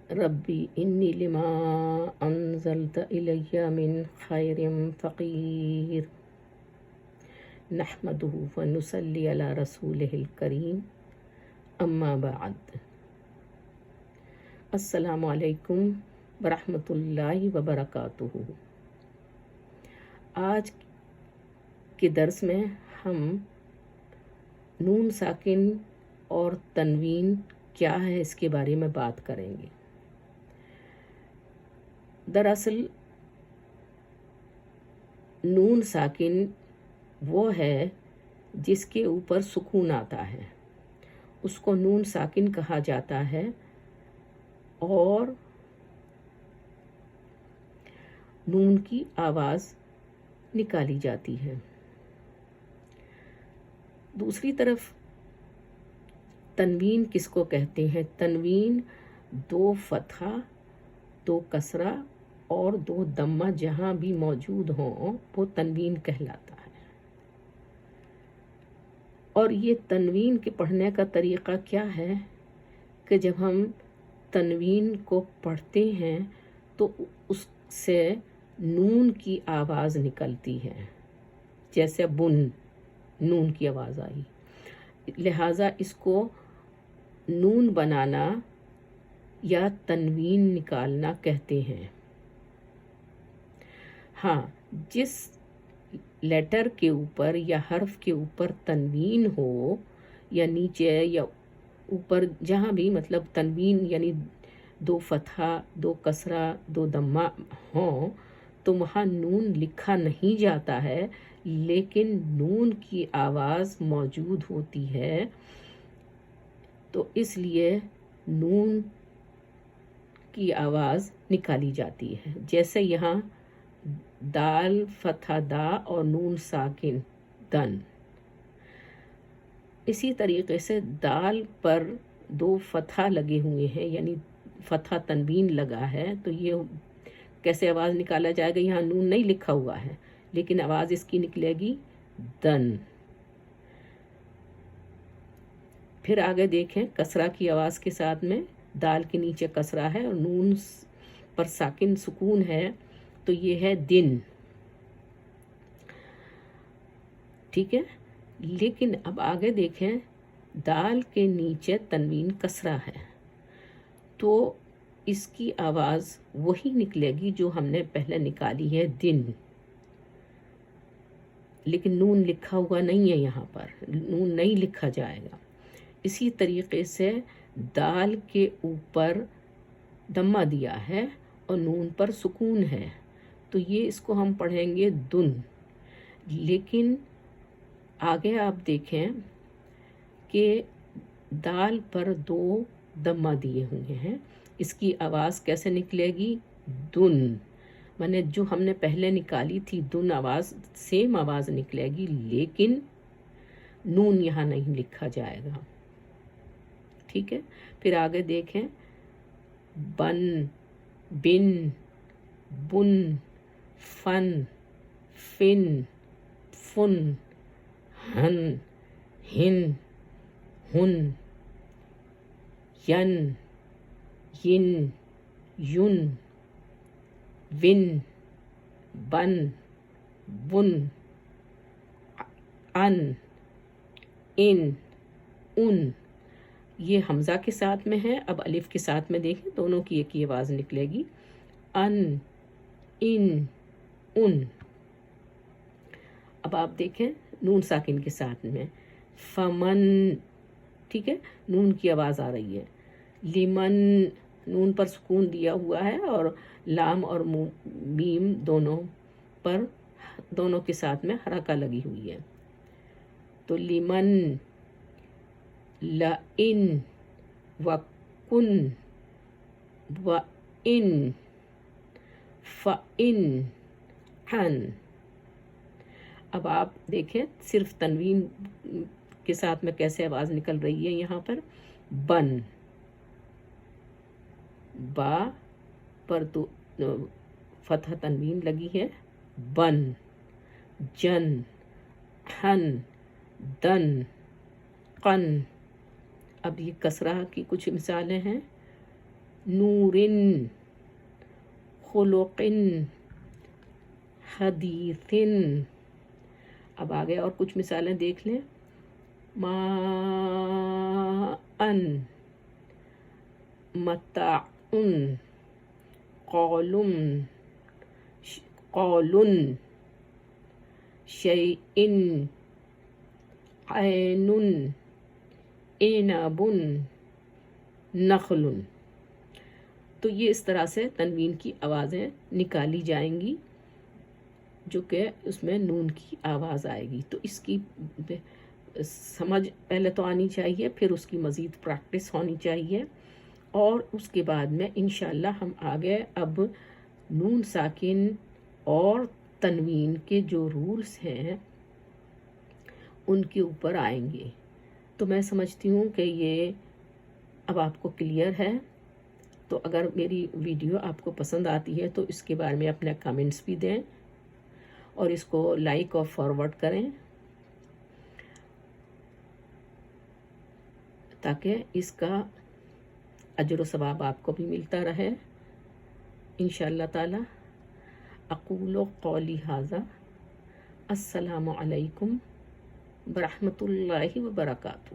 रब्बी इन्नी लिमा अंज़लत इलैया मिन खैरिम फ़क़ीर नहमदुहु व नुसल्ली अला रसूलिहिल करीम अम्मा बाद। अस्सलामु अलैकुम वरहमतुल्लाहि व बरकातुहू। आज के दर्स में हम नून साकिन और तनवीन क्या है इसके बारे में बात करेंगे। दरअसल नून साकिन वो है जिसके ऊपर सुकून आता है, उसको नून साकिन कहा जाता है। और नून की आवाज़ निकाली जाती है। दूसरी तरफ तनवीन किसको कहते हैं? तनवीन दो फतहा, दो कसरा और दो दम्मा जहाँ भी मौजूद हों वो तनवीन कहलाता है। और ये तनवीन के पढ़ने का तरीक़ा क्या है कि जब हम तनवीन को पढ़ते हैं तो उससे नून की आवाज़ निकलती है, जैसे बुन नून की आवाज़ आई, लिहाजा इसको नून बनाना या तनवीन निकालना कहते हैं। हाँ, जिस लेटर के ऊपर या हर्फ के ऊपर तनवीन हो या नीचे या ऊपर जहाँ भी, मतलब तनवीन यानी दो फतहा, दो कसरा, दो दम्मा हो, तो वहाँ नून लिखा नहीं जाता है, लेकिन नून की आवाज़ मौजूद होती है। तो इसलिए नून की आवाज़ निकाली जाती है। जैसे यहाँ दाल फतहा दा और नून साकिन दन। इसी तरीके से दाल पर दो फतहा लगे हुए हैं, यानी फतहा तनवीन लगा है, तो ये कैसे आवाज़ निकाला जाएगा? यहाँ नून नहीं लिखा हुआ है, लेकिन आवाज़ इसकी निकलेगी दन। फिर आगे देखें, कसरा की आवाज़ के साथ में दाल के नीचे कसरा है और नून पर साकिन सुकून है, तो ये है दिन। ठीक है, लेकिन अब आगे देखें, दाल के नीचे तनवीन कसरा है, तो इसकी आवाज़ वही निकलेगी जो हमने पहले निकाली है, दिन। लेकिन नून लिखा हुआ नहीं है, यहाँ पर नून नहीं लिखा जाएगा। इसी तरीके से दाल के ऊपर दम्मा दिया है और नून पर सुकून है, तो ये इसको हम पढ़ेंगे दुन। लेकिन आगे आप देखें कि दाल पर दो दम्मा दिए हुए हैं, इसकी आवाज़ कैसे निकलेगी? दुन। माने जो हमने पहले निकाली थी दुन आवाज़, सेम आवाज़ निकलेगी, लेकिन नून यहाँ नहीं लिखा जाएगा। ठीक है, फिर आगे देखें, बन, बिन, बुन, फन, फिन, फुन, हन, हिन, हुन, यन,ยิन, युन, विन, बन, बुन, अन, इन, उन। ये हमज़ा के साथ में है। अब अलिफ के साथ में देखें, दोनों की एक ही आवाज़ निकलेगी, अन, इन, उन। अब आप देखें नून साकिन के साथ में, फमन। ठीक है, नून की आवाज़ आ रही है। लिमन, नून पर सुकून दिया हुआ है और लाम और मीम दोनों के साथ में हरका लगी हुई है, तो लिमन, लइन, वकुन, वइन, फ़इन, हन। अब आप देखें सिर्फ तनवीन के साथ में कैसे आवाज़ निकल रही है। यहाँ पर बन, बा पर तो फतह तनवीन लगी है, बन, जन, हन, दन, कन। अब ये कसरा की कुछ मिसालें हैं, نورن، خلق، حدیث۔ اب آگے اور کچھ مثالیں دیکھ لیں. ماءن، متاع، قول، شیء، عین، عنب، نخل. تو یہ اس طرح سے تنوین کی آوازیں نکالی جائیں گی، جو کہ اس میں نون کی آواز آئے گی. تو اس کی سمجھ پہلے تو آنی چاہیے، پھر اس کی مزید پریکٹس ہونی چاہیے، اور اس کے بعد میں انشاءاللہ ہم آگے اب نون ساکن اور تنوین کے جو رولز ہیں ان کے اوپر آئیں گے. تو میں سمجھتی ہوں کہ یہ اب آپ کو کلیئر ہے. تو اگر میری ویڈیو آپ کو پسند آتی ہے تو اس کے بارے میں اپنے کمنٹس بھی دیں، اور اس کو لائک اور فارورڈ کریں تاکہ اس کا اجر و ثواب آپ کو بھی ملتا رہے انشاءاللہ تعالی. اقول قولی ھذا، السلام علیکم ورحمۃ اللہ وبرکاتہ.